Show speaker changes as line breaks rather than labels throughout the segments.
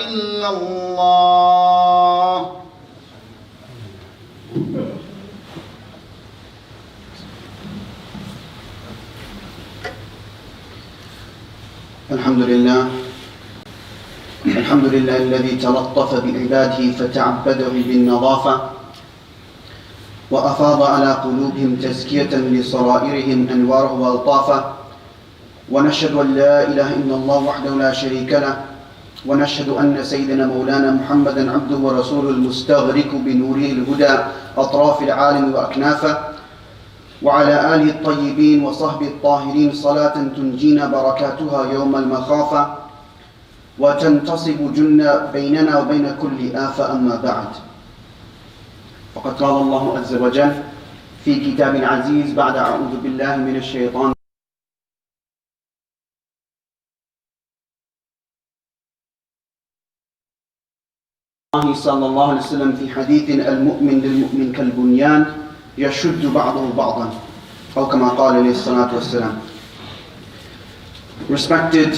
إلا الله. الحمد لله الذي تلطف بعباده فتعبده بالنظافة وأفاض على قلوبهم تزكية لصرائرهم أنواره وألطافه. ونشهد أن لا إله إلا الله وحده لا شريك له، ونشهد أن سيدنا مولانا محمدا عبده ورسوله المستغرق بنوره الهدى أطراف العالم وأكنافه، وعلى آله الطيبين وصحبه الطاهرين صلاة تنجينا بركاتها يوم المخافة وتنتصب جنة بيننا وبين كل آفة. أما بعد، فقد قال الله عز وجل في كتاب عزيز بعد أعوذ بالله من الشيطان صلى الله عليه وسلم في حديث المؤمن للمؤمن كالبنيان يشد بعضه بعضا أو كما قال عليه الصلاة والسلام. Respected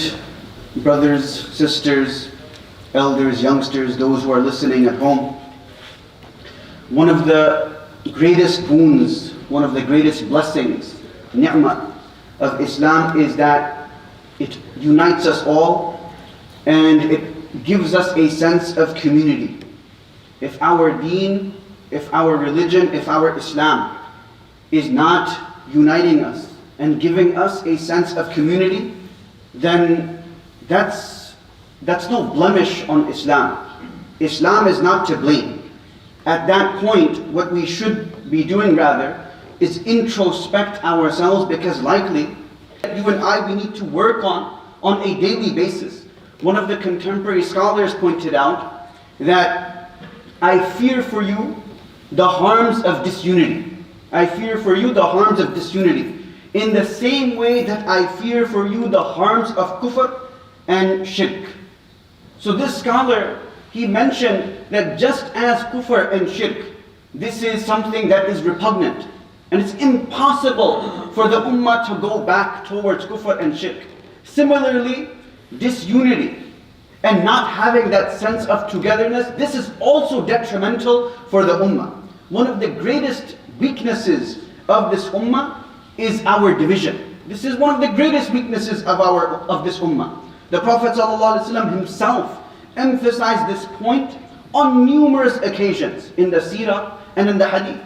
brothers, sisters, elders, youngsters, those who are listening at home, one of the greatest boons, one of the greatest blessings, ni'mah of Islam is that it unites us all and it gives us a sense of community. If our deen, if our religion, if our Islam is not uniting us and giving us a sense of community, then that's no blemish on Islam. Islam is not to blame. At that point, what we should be doing rather is introspect ourselves, because likely you and I, we need to work on a daily basis. One of the contemporary scholars pointed out that I fear for you the harms of disunity. I fear for you the harms of disunity, in the same way that I fear for you the harms of kufr and shirk. So this scholar, he mentioned that just as kufr and shirk, this is something that is repugnant, and it's impossible for the ummah to go back towards kufr and shirk. Similarly, disunity and not having that sense of togetherness, this is also detrimental for the ummah. One of the greatest weaknesses of this ummah is our division. This is one of the greatest weaknesses of this ummah. The Prophet ﷺ himself emphasized this point on numerous occasions in the seerah and in the hadith.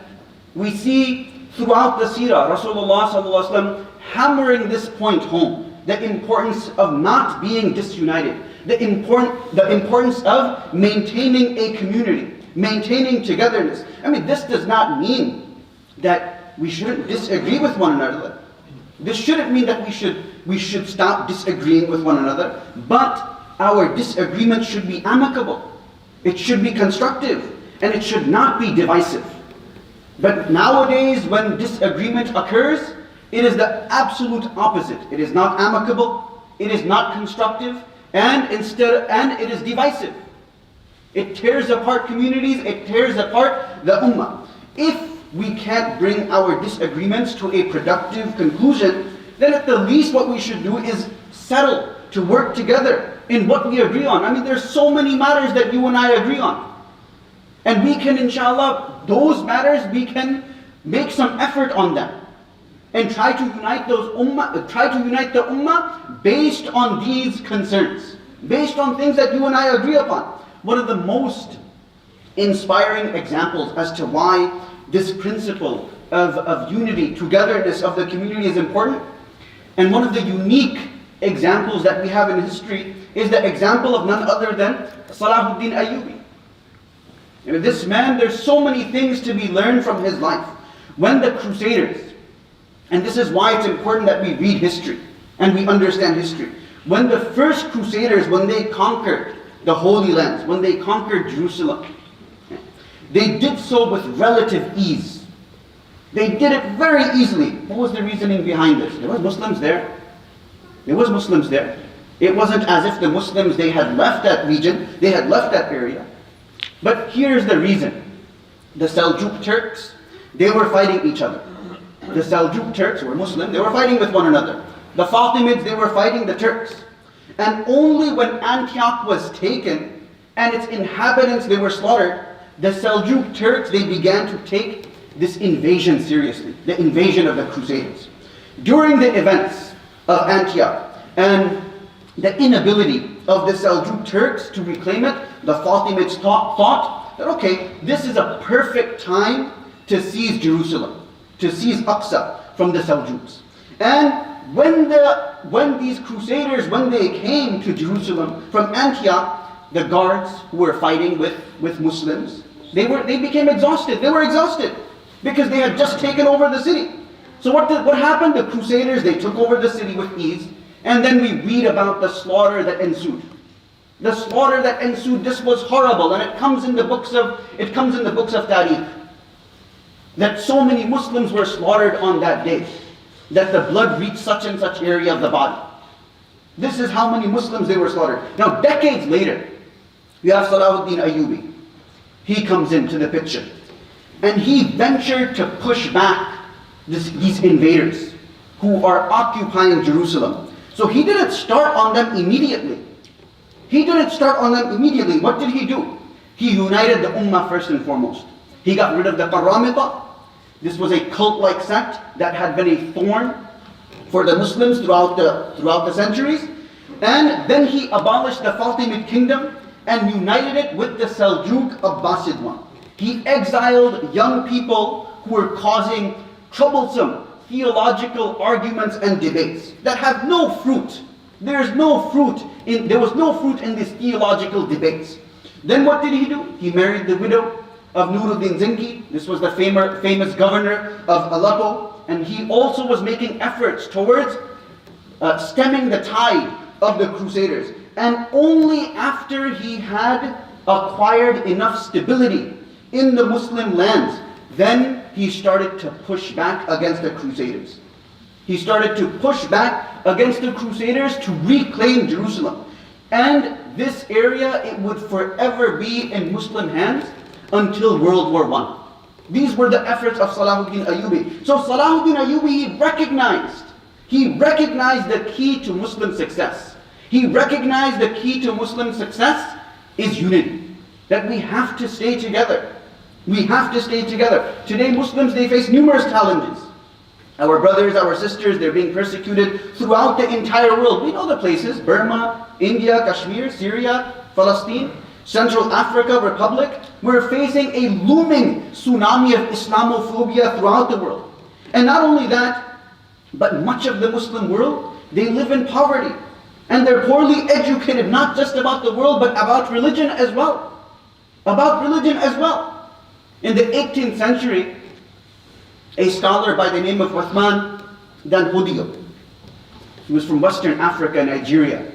We see throughout the seerah Rasulullah ﷺ hammering this point home, the importance of not being disunited, the importance of maintaining a community, maintaining togetherness. I mean, this does not mean that we shouldn't disagree with one another. This shouldn't mean that we should stop disagreeing with one another, but our disagreement should be amicable. It should be constructive, and it should not be divisive. But nowadays, when disagreement occurs, it is the absolute opposite. It is not amicable, it is not constructive, and it is divisive. It tears apart communities, it tears apart the ummah. If we can't bring our disagreements to a productive conclusion, then at the least what we should do is settle to work together in what we agree on. I mean, there's so many matters that you and I agree on. And we can, inshallah, those matters, we can make some effort on them and try to unite the ummah based on these concerns, based on things that you and I agree upon. One of the most inspiring examples as to why this principle of unity, togetherness of the community is important, and one of the unique examples that we have in history is the example of none other than Salahuddin Ayyubi. This man, there's so many things to be learned from his life. When the Crusaders, and this is why it's important that we read history and we understand history. When the first Crusaders, when they conquered the Holy Lands, when they conquered Jerusalem, they did so with relative ease. They did it very easily. What was the reasoning behind this? There was Muslims there. There was Muslims there. It wasn't as if the Muslims, they had left that region, they had left that area. But here's the reason. The Seljuk Turks, they were fighting each other. The Seljuk Turks were Muslim, they were fighting with one another. The Fatimids, they were fighting the Turks. And only when Antioch was taken, and its inhabitants, they were slaughtered, the Seljuk Turks, they began to take this invasion seriously, the invasion of the Crusaders. During the events of Antioch and the inability of the Seljuk Turks to reclaim it, the Fatimids thought that, okay, this is a perfect time to seize Jerusalem, to seize Aqsa from the Seljuks. And when these Crusaders, when they came to Jerusalem from Antioch, the guards who were fighting with Muslims, they became exhausted. They were exhausted because they had just taken over the city. So what happened? The Crusaders, they took over the city with ease, and then we read about the slaughter that ensued. The slaughter that ensued, this was horrible, and it comes in the books of Tariq, that so many Muslims were slaughtered on that day, that the blood reached such and such area of the body. This is how many Muslims they were slaughtered. Now, decades later, we have Salahuddin Ayyubi. He comes into the picture, and he ventured to push back these invaders who are occupying Jerusalem. So he didn't start on them immediately. What did he do? He united the Ummah first and foremost. He got rid of the Qaramita. This was a cult-like sect that had been a thorn for the Muslims throughout the centuries. And then he abolished the Fatimid kingdom and united it with the Seljuk Abbasid one. He exiled young people who were causing troublesome theological arguments and debates that have no fruit. There was no fruit in these theological debates. Then what did he do? He married the widow of Nuruddin Zinki. This was the famous governor of Aleppo, and he also was making efforts towards stemming the tide of the Crusaders. And only after he had acquired enough stability in the Muslim lands, then he started to push back against the Crusaders. He started to push back against the Crusaders to reclaim Jerusalem. And this area, it would forever be in Muslim hands until World War I. These were the efforts of Salahuddin Ayyubi. So Salahuddin Ayyubi, he recognized the key to Muslim success. He recognized the key to Muslim success is unity. That we have to stay together. We have to stay together. Today Muslims, they face numerous challenges. Our brothers, our sisters, they're being persecuted throughout the entire world. We know the places: Burma, India, Kashmir, Syria, Palestine, Central Africa Republic. We're facing a looming tsunami of Islamophobia throughout the world. And not only that, but much of the Muslim world, they live in poverty. And they're poorly educated, not just about the world, but about religion as well. In the 18th century, a scholar by the name of Uthman Dan Hodiyo, he was from Western Africa, Nigeria.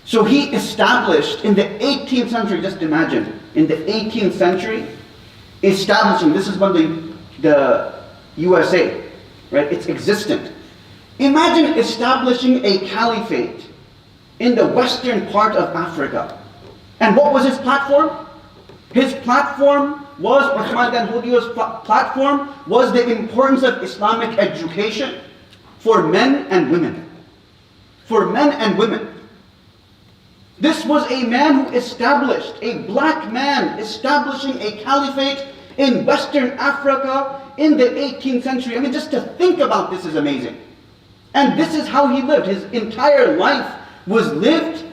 So he established in the 18th century, just imagine, in the 18th century, establishing, this is when the USA, right, it's existent. Imagine establishing a caliphate in the western part of Africa. And what was his platform? His platform was, Uthman Dan Hodiyo's platform was the importance of Islamic education for men and women. For men and women. This was a man who established, a black man establishing a caliphate in Western Africa in the 18th century. I mean, just to think about this is amazing. And this is how he lived. His entire life was lived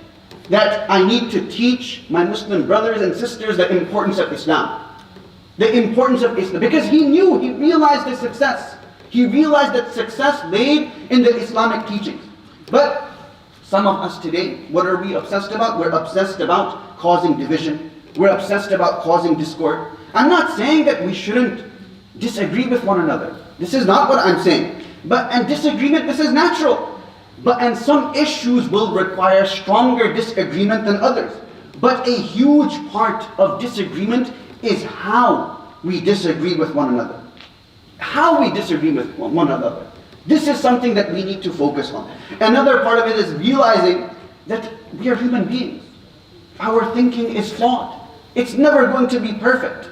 that I need to teach my Muslim brothers and sisters the importance of Islam. The importance of Islam. Because he realized the success. He realized that success laid in the Islamic teachings. But some of us today, what are we obsessed about? We're obsessed about causing division. We're obsessed about causing discord. I'm not saying that we shouldn't disagree with one another. This is not what I'm saying. And disagreement, this is natural. And some issues will require stronger disagreement than others. But a huge part of disagreement is how we disagree with one another. How we disagree with one another. This is something that we need to focus on. Another part of it is realizing that we are human beings. Our thinking is flawed. It's never going to be perfect.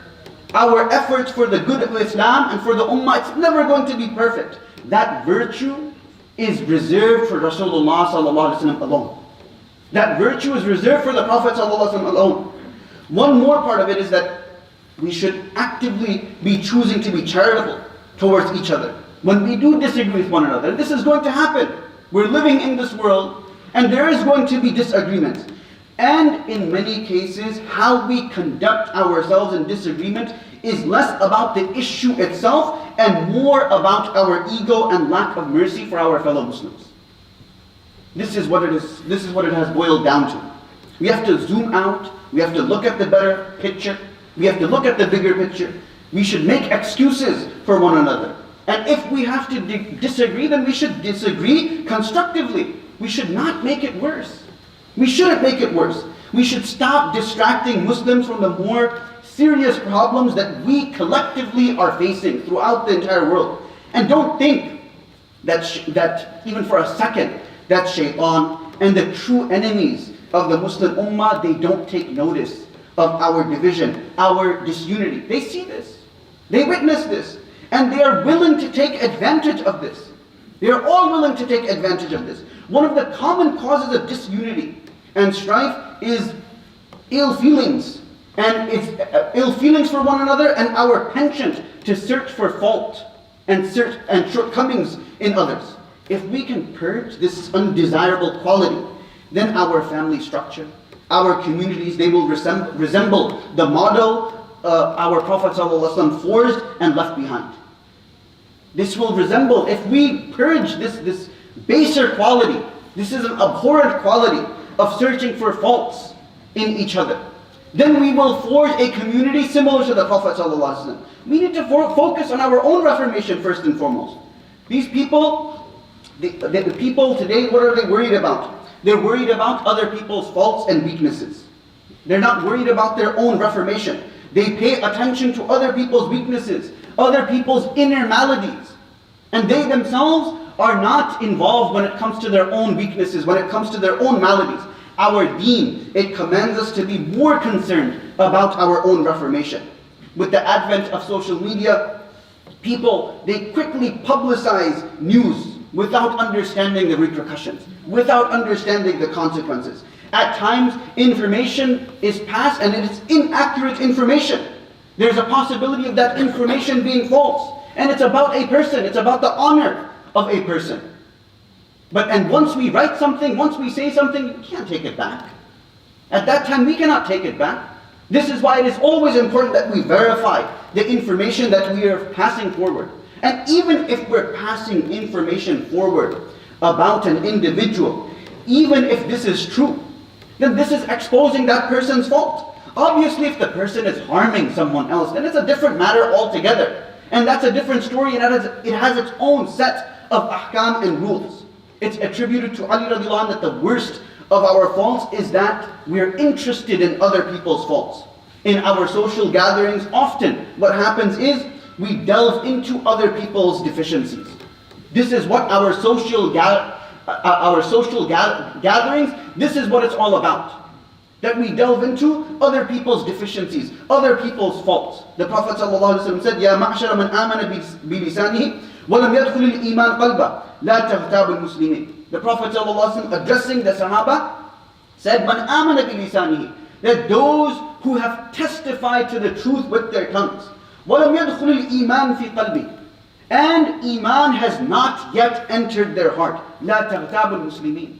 Our efforts for the good of Islam and for the Ummah, it's never going to be perfect. That virtue is reserved for Rasulullah sallallahu alaihi wasallam alone. That virtue is reserved for the Prophet ﷺ alone. One more part of it is that we should actively be choosing to be charitable towards each other. When we do disagree with one another, this is going to happen. We're living in this world, and there is going to be disagreements. And in many cases, how we conduct ourselves in disagreement is less about the issue itself and more about our ego and lack of mercy for our fellow Muslims. This is what it is. This is what it has boiled down to. We have to zoom out. We have to look at the better picture. We have to look at the bigger picture. We should make excuses for one another. And if we have to disagree, then we should disagree constructively. We should not make it worse. We shouldn't make it worse. We should stop distracting Muslims from the more serious problems that we collectively are facing throughout the entire world. And don't think that even for a second, that shaitan and the true enemies of the Muslim Ummah, they don't take notice of our division, our disunity. They see this. They witness this. And they are willing to take advantage of this. They are all willing to take advantage of this. One of the common causes of disunity and strife is ill feelings. And it's ill feelings for one another and our penchant to search for fault and shortcomings in others. If we can purge this undesirable quality, then our family structure, our communities, they will resemble the model our Prophet ﷺ forged and left behind. This will resemble, if we purge this baser quality, this is an abhorrent quality of searching for faults in each other, then we will forge a community similar to the Prophet ﷺ. We need to focus on our own reformation first and foremost. These people, the people today, what are they worried about? They're worried about other people's faults and weaknesses. They're not worried about their own reformation. They pay attention to other people's weaknesses, other people's inner maladies. And they themselves are not involved when it comes to their own weaknesses, when it comes to their own maladies. Our deen, it commands us to be more concerned about our own reformation. With the advent of social media, people, they quickly publicize news without understanding the repercussions, without understanding the consequences. At times, information is passed and it is inaccurate information. There's a possibility of that information being false. And it's about a person, it's about the honor of a person. And once we write something, once we say something, we can't take it back. At that time, we cannot take it back. This is why it is always important that we verify the information that we are passing forward. And even if we're passing information forward about an individual, even if this is true, then this is exposing that person's fault. Obviously, if the person is harming someone else, then it's a different matter altogether. And that's a different story, and it has its own set of ahkam and rules. It's attributed to Ali radiallahu anh that the worst of our faults is that we're interested in other people's faults. In our social gatherings, often what happens is we delve into other people's deficiencies. This is what our social gatherings, this is what it's all about. That we delve into other people's deficiencies, other people's faults. The Prophet ﷺ said, "Ya ma'shara man amana bilisanihi, wa lam yadkhul al-iman qalba, la taghtab al-muslimin." The Prophet ﷺ, addressing the Sahaba, said, "Man amana bilisanihi," that those who have testified to the truth with their tongues, wa lam yadkhul al-iman fi qalbi, and iman has not yet entered their heart, la taghtab al-muslimin.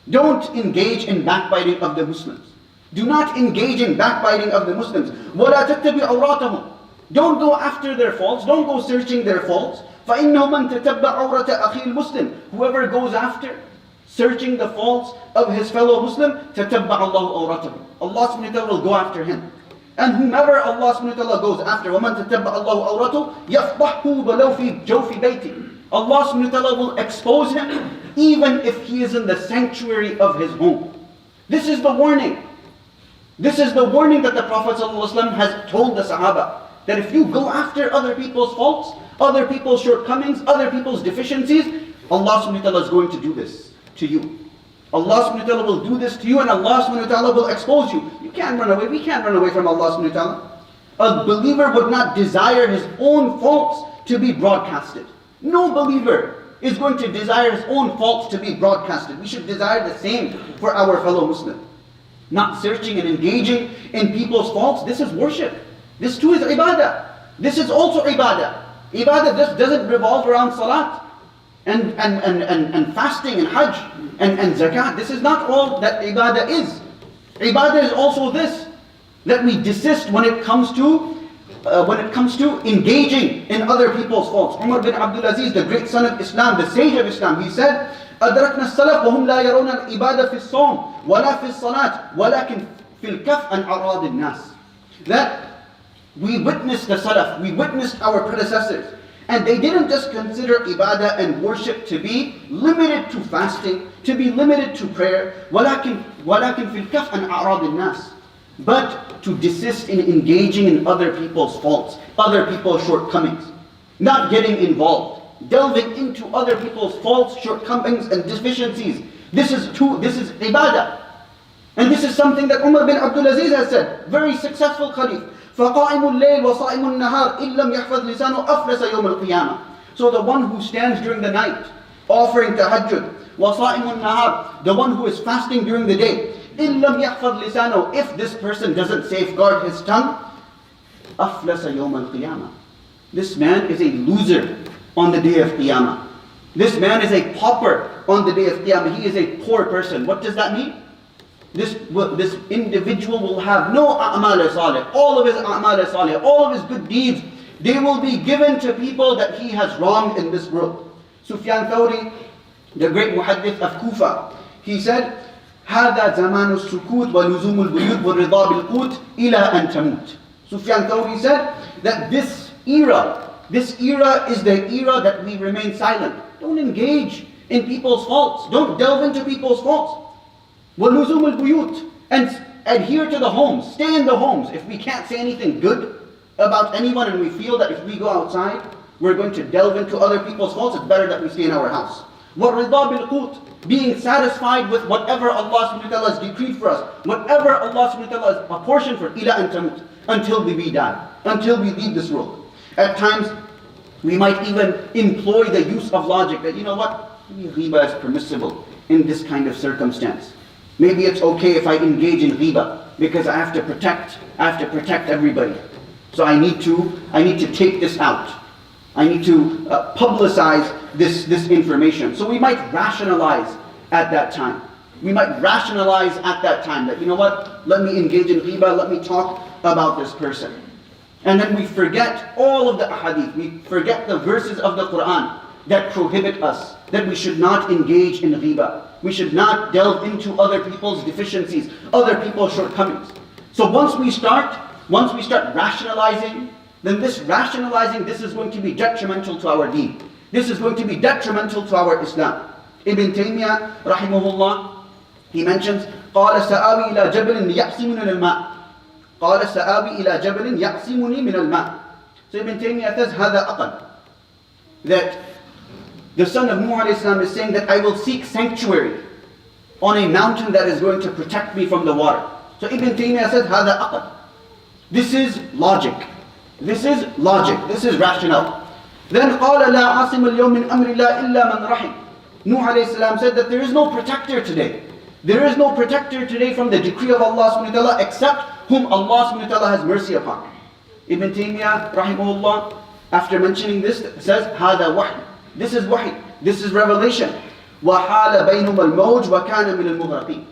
Don't engage in backbiting of the Muslims. Do not engage in backbiting of the Muslims. وَلَا تَتَّبِعْ عَوْرَاتَهُمْ. Don't go after their faults. Don't go searching their faults. فَإِنَّهُ مَنْ تَتَبَّعْ عَوْرَةَ أَخِي الْمُسْلِمِ. Whoever goes after searching the faults of his fellow Muslim, تَتَبَّعَ اللَّهُ عَوْرَاتَهُ. Allah subhanahu wa ta'ala will go after him. And whomever Allah subhanahu wa ta'ala goes after, وَمَنْ تَتَبَّعَ اللَّهُ عَوْرَاتَهُ يَفْضَحْهُ بَلَوْ فِي جَوْفِ بَيْتِهِ. Allah subhanahu wa ta'ala will expose him even if he is in the sanctuary of his home. This is the warning. This is the warning that the Prophet ﷺ has told the Sahaba. That if you go after other people's faults, other people's shortcomings, other people's deficiencies, Allah subhanahu wa ta'ala is going to do this to you. Allah subhanahu wa ta'ala will do this to you and Allah subhanahu wa ta'ala will expose you. You can't run away. We can't run away from Allah subhanahu wa ta'ala. A believer would not desire his own faults to be broadcasted. No believer is going to desire his own faults to be broadcasted, we should desire the same for our fellow Muslim. Not searching and engaging in people's faults. This is worship. This too is ibadah. This is also ibadah. Ibadah just doesn't revolve around salat and fasting and hajj and zakat. This is not all that ibadah is. Ibadah is also this, that we desist when it comes to engaging in other people's faults. Umar bin Abdul Aziz, the great son of Islam, the sage of Islam, he said, أدركنا السلف وهم لا يرون الإبادة في الصوم ولا في الصلاة ولكن في الكف عن أعراض الناس. That we witnessed the Salaf, we witnessed our predecessors, and they didn't just consider ibadah and worship to be limited to fasting, to be limited to prayer, ولكن في الكف عن أعراض الناس, but to desist in engaging in other people's faults, other people's shortcomings, not getting involved, delving into other people's faults, shortcomings and deficiencies. This is ibadah. And this is something that Umar bin Abdul Aziz has said, very successful Khalif. فَقَائِمُ اللَّيْلِ وَصَائِمُ النَّهَارِ إِن لَمْ يَحْفَظْ لِسَانُهُ أَفْلَسَ يَوْمَ الْقِيَامَةِ. So the one who stands during the night, offering tahajjud, وَصَائِمُ النَّهَارِ, the one who is fasting during the day, إِن لَمْ يَحْفَظْ لِسَانُهُ, if this person doesn't safeguard his tongue, أَفْلَسَ يَوْمَ الْقِيَامَةِ. This man is a loser on the day of Qiyamah. This man is a pauper on the day of Qiyamah. He is a poor person. What does that mean? This individual will have no a'mal salih. All of his a'mal salih, all of his good deeds, they will be given to people that he has wronged in this world. Sufyan Thawri, the great muhaddith of Kufa, he said, هذا زمان السكوت ولزوم البيوت والرضا بالقوت إلى أن تموت. Sufyan Thawri said that this era is the era that we remain silent. Don't engage in people's faults. Don't delve into people's faults. وَلُزُومُ الْبُيُوتِ, and adhere to the homes. Stay in the homes. If we can't say anything good about anyone and we feel that if we go outside, we're going to delve into other people's faults, it's better that we stay in our house. وَالرِّضَى بِالْقُوتِ, being satisfied with whatever Allah subhanahu wa ta'ala has decreed for us, whatever Allah subhanahu wa ta'ala has apportioned for إِلَىٰ أَن تَمُوتِ, until we die, until we leave this world. At times, we might even employ the use of logic that, you know what, maybe ghiba is permissible in this kind of circumstance. Maybe it's okay if I engage in ghiba because I have to protect everybody. So I need to take this out. I need to publicize this information. So we might rationalize at that time. We might rationalize at that time that, you know what, let me engage in ghiba, let me talk about this person. And then we forget all of the ahadith, we forget the verses of the Quran that prohibit us, that we should not engage in ghiba. We should not delve into other people's deficiencies, other people's shortcomings. So once we start rationalizing, then this is going to be detrimental to our deen. This is going to be detrimental to our Islam. Ibn Taymiyyah, rahimahullah, he mentions, قال سآوي إلى جبل يعصمني من الماء. قال سآوي إلى جبل يعصمني من الماء. So Ibn Taymiyyah says, هذا أقل. That the son of Nuh alayhi salam is saying that I will seek sanctuary on a mountain that is going to protect me from the water. So Ibn Taymiyyah says, هذا أقل. This is logic. This is rational. Then قال لا عاصم اليوم من أمر الله إلا من رحم. Nuh alayhi salam said that there is no protector today. There is no protector today from the decree of Allah subhanahu wa ta'ala except whom Allah subhanahu wa ta'ala has mercy upon. Ibn Taymiyyah rahimahullah, after mentioning this, says هذا وحي. This is wahy. This is revelation. وَحَالَ بَيْنُمَ الْمَوْجِ وَكَانَ مِنَ الْمُغْرَقِينَ.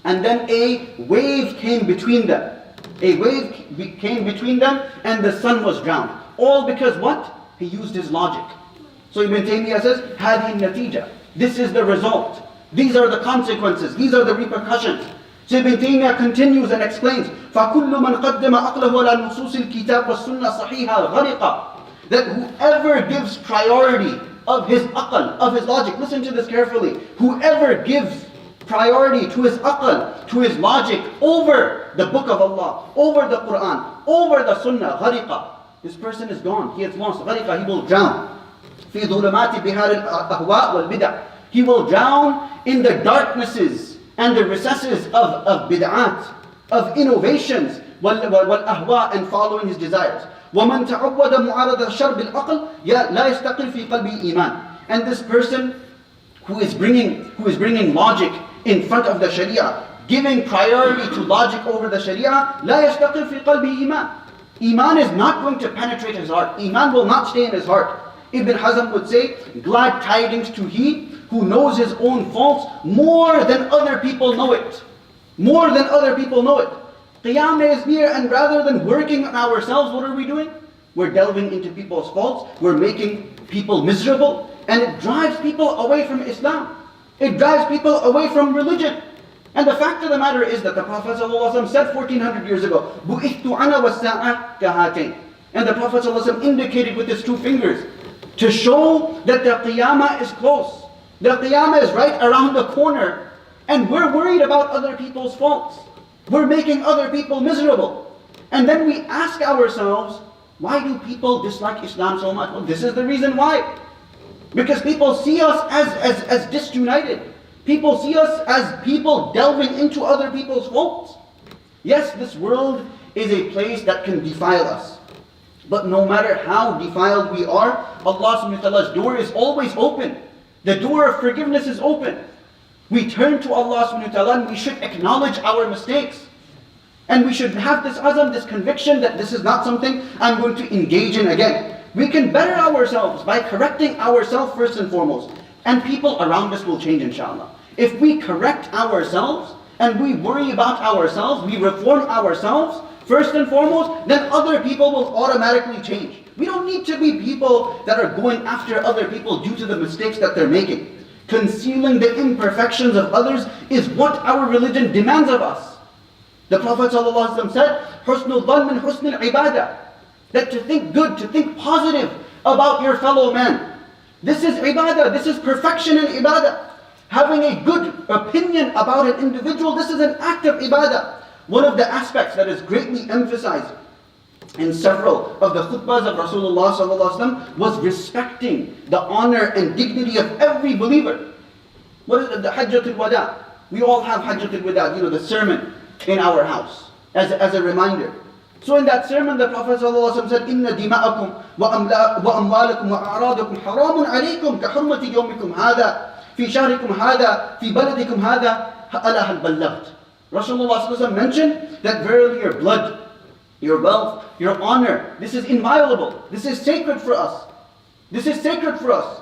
And then a wave came between them. A wave came between them and the sun was drowned. All because what? He used his logic. So Ibn Taymiyyah says, هَذِهِ النَّتِيجَةِ. This is the result. These are the consequences. These are the repercussions. So Ibn Taymiyyah continues and explains, فَكُلُّ مَنْ قَدَّمَ أَقْلَهُ عَلَى نُصُوصِ الْكِتَابِ وَالسُّنَّةِ صَحِيحًا غَرِقًا. That whoever gives priority of his aql, of his logic, listen to this carefully, whoever gives priority to his aql, to his logic, over the book of Allah, over the Quran, over the Sunnah, غَرِقًا, this person is gone, he has lost, غَرِقًا, he will drown. فِي ظُلُمَاتِ بِهَارِ الْأَهْوَاءِ وَالْبِدَعِ. He will drown in the darknesses and the recesses of bid'at, of innovations, وَالْأَهْوَاء, and following his desires. وَمَنْ تَعَوَّدَ مُعَارَضَ الشَّرْ بِالْعَقْلِ لَا يَسْتَقِلْ فِي قَلْبِهِ إِيمَانٍ. And this person who is bringing logic in front of the Sharia, giving priority to logic over the Sharia, لا يستقر في قلبه إيمان. Iman is not going to penetrate his heart. Iman will not stay in his heart. Ibn Hazm would say, glad tidings to he who knows his own faults more than other people know it. More than other people know it. Qiyamah is near, and rather than working on ourselves, what are we doing? We're delving into people's faults. We're making people miserable. And it drives people away from Islam. It drives people away from religion. And the fact of the matter is that the Prophet ﷺ said 1400 years ago, بُئِثْتُ أَنَا وَالسَّاعَةُ كَهَاتَيْنِ. And the Prophet ﷺ indicated with his two fingers to show that the Qiyamah is close. The Qiyamah is right around the corner. And we're worried about other people's faults. We're making other people miserable. And then we ask ourselves, why do people dislike Islam so much? Well, this is the reason why. Because people see us as disunited. People see us as people delving into other people's faults. Yes, this world is a place that can defile us. But no matter how defiled we are, Allah subhanahu wa ta'ala's door is always open. The door of forgiveness is open. We turn to Allah subhanahu wa ta'ala and we should acknowledge our mistakes. And we should have this azam, this conviction that this is not something I'm going to engage in again. We can better ourselves by correcting ourselves first and foremost. And people around us will change, inshallah. If we correct ourselves and we worry about ourselves, we reform ourselves first and foremost, then other people will automatically change. We don't need to be people that are going after other people due to the mistakes that they're making. Concealing the imperfections of others is what our religion demands of us. The Prophet ﷺ said, حُسْنُ الظَّنِّ مِنْ حُسْنِ الْعِبَادَةِ. That to think good, to think positive about your fellow man. This is ibadah, this is perfection in ibadah. Having a good opinion about an individual, this is an act of ibadah. One of the aspects that is greatly emphasized in several of the khutbahs of Rasulullah ﷺ was respecting the honor and dignity of every believer. What is the Hajjatul Wada? We all have Hajjatul Wada, the sermon in our house, as a reminder. So in that sermon, the Prophet ﷺ said, إِنَّ دِمَاءَكُمْ وَأَمْوَالَكُمْ وَأَعْرَاضَكُمْ حَرَامٌ عَلَيْكُمْ كَحُرْمَةِ يَوْمِكُمْ هَذَا فِي شَهْرِكُمْ هَذَا فِي بَلَدِكُمْ هَذَا أَلَا هَلْ بَلَّغْتُ. Rasulullah ﷺ mentioned that verily your blood, your wealth, your honor, this is inviolable. This is sacred for us. This is sacred for us.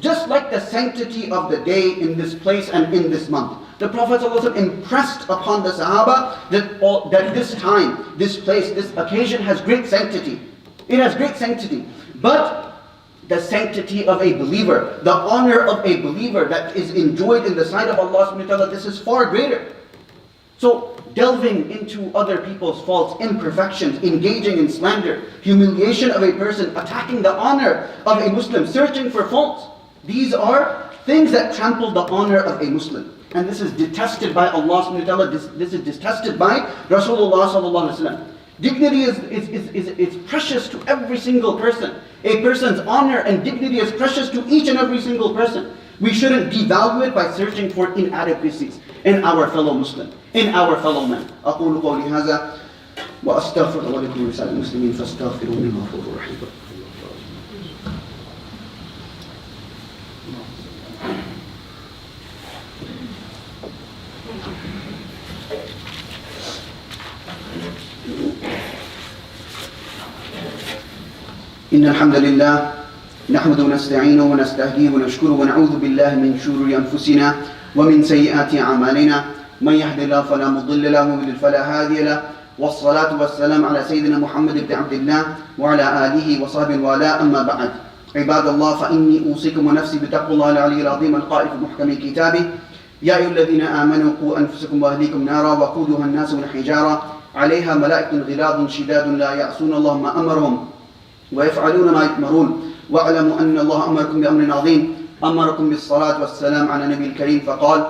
Just like the sanctity of the day in this place and in this month. The Prophet ﷺ impressed upon the Sahaba that this time, this place, this occasion has great sanctity. It has great sanctity. But the sanctity of a believer, the honor of a believer that is enjoyed in the sight of Allah subhanahu wa ta'ala, this is far greater. So delving into other people's faults, imperfections, engaging in slander, humiliation of a person, attacking the honor of a Muslim, searching for faults. These are things that trample the honor of a Muslim. And this is detested by Allah subhanahu wa ta'ala. This is detested by Rasulullah sallallahu alaihi wasallam. Dignity is precious to every single person. A person's honor and dignity is precious to each and every single person. We shouldn't devalue it by searching for inadequacies in our fellow Muslim, in our fellow men. أقول قولي هذا وأستغفر الله ولكم ولسائر المسلمين فاستغفروه إنه غفور رحيم. إن الحمد لله نحمده ونستعينه ونستهديه ونشكره ونعوذ بالله من شرور أنفسنا ومن سيئات أعمالنا من يهد الله فلا مضل له ومن يضلل فلا هادي له والصلاة والسلام على سيدنا محمد بن عبد الله وعلى آله وصحبه والاه أما بعد عباد الله فإني أوصيكم ونفسي بتقوى الله العلي العظيم القائل في محكم كتابه يا أيها الذين آمنوا قوا أنفسكم وأهليكم نارا وقودها الناس والحجارة عليها ملائكة غلاظ شداد لا يعصون الله ما أمرهم ويفعلون ما يؤمرون واعلموا أن الله أمركم بأمر عظيم أمركم بالصلاة والسلام على النبي الكريم فقال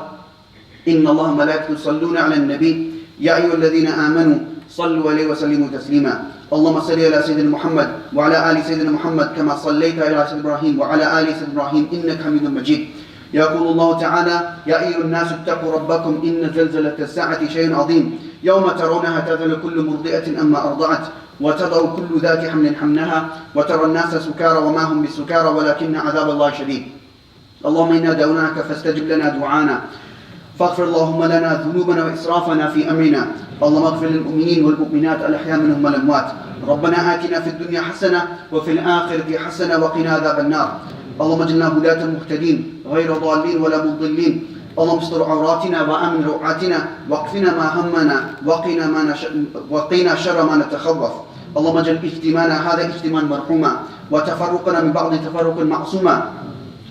إن الله ملائكته يصلون على النبي يا أيها الذين آمنوا صلوا عليه وسلموا تسليما اللهم صل على سيدنا محمد وعلى آل سيدنا محمد كما صليت على سيدنا إبراهيم وعلى آل سيدنا إبراهيم إنك حميد مجيد يقول الله تعالى يا أيها الناس اتقوا ربكم إن زلزلة الساعة شيء عظيم يوم ترونها تذهل كل مرضئة أما أرضعت وتضع كل ذات حمل حملها وترى الناس سكارى وما هم بسكارى ولكن عذاب الله شديد. اللهم إنا دعوناك فاستجب لنا دعانا فاغفر اللهم لنا ذنوبنا وإسرافنا في أمرنا اللهم اغفر للمؤمنين والمؤمنات الأحياء منهم والأموات ربنا آتنا في الدنيا حسنة وفي الآخرة حسنة وقنا عذاب النار اللهم اجعلنا هداة مهتدين غير ضالين ولا مضلين اللهم استر عوراتنا وأمن روعاتنا واكفنا ما همنا وقنا شر ما نتخوف اللهم اجعل اجتماعنا هذا اجتماعا مرحوما وتفرقنا من بعض تفرقا معصوما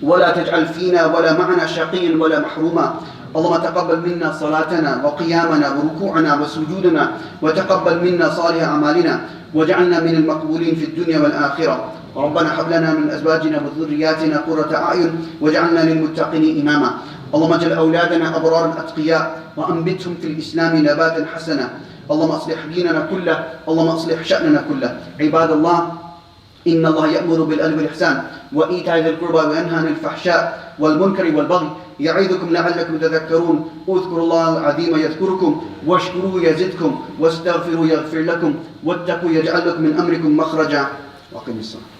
ولا تجعل فينا ولا معنا شقيا ولا محروما اللهم تقبل منا صلاتنا وقيامنا وركوعنا وسجودنا وتقبل منا صالح أعمالنا واجعلنا من المقبولين في الدنيا والآخرة ربنا هب لنا من أزواجنا وذرياتنا قرة أعين واجعلنا للمتقين إماما اللهم اجعل أولادنا أبرارا أتقياء وأنبتهم في الإسلام نباتا حسنا اللهم أصلح ديننا كله اللهم أصلح شأننا كله عباد الله إن الله يأمر بالعدل والإحسان وإيتاء ذي القربى وينهى عن الفحشاء والمنكر والبغي يعظكم لعلكم تذكرون اذكروا الله العظيم يذكركم واشكروه يزدكم واستغفروه يغفر لكم واتقوا يجعل لكم من أمركم مخرجا وأقيموا الصلاة